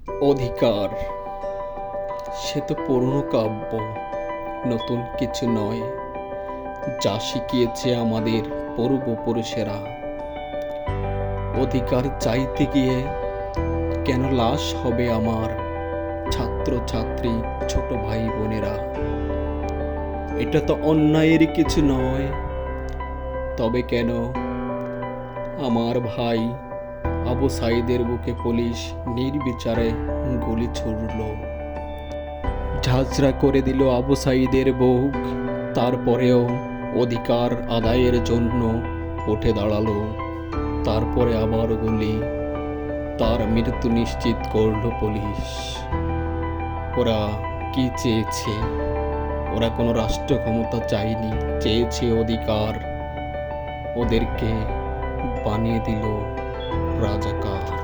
অধিকার সে তো পুরনো কাব্য, নতুন কিছু নয়, যা শিখিয়েছে আমাদের পূর্বপুরুষেরা। অধিকার চাইতে গিয়ে কেন লাশ হবে আমার ছাত্র ছাত্রী, ছোট ভাই বোনেরা? এটা তো অন্যায়ের কিছু নয়, তবে কেন আমার ভাই আবু সাঈদের বুকে পুলিশ নির্বিচারে গুলি ছুড়ল, ঝাঁঝরা করে দিল আবু সাঈদের বুক। তারপরেও অধিকার আদায়ের জন্য উঠে দাঁড়ালো। তারপরে আবার গুলি, তার মৃত্যু নিশ্চিত করল পুলিশ। ওরা কি চেয়েছে? ওরা কোনো রাষ্ট্র ক্ষমতা চায়নি, চেয়েছে অধিকার। ওদেরকে বানিয়ে দিল রাজাকার।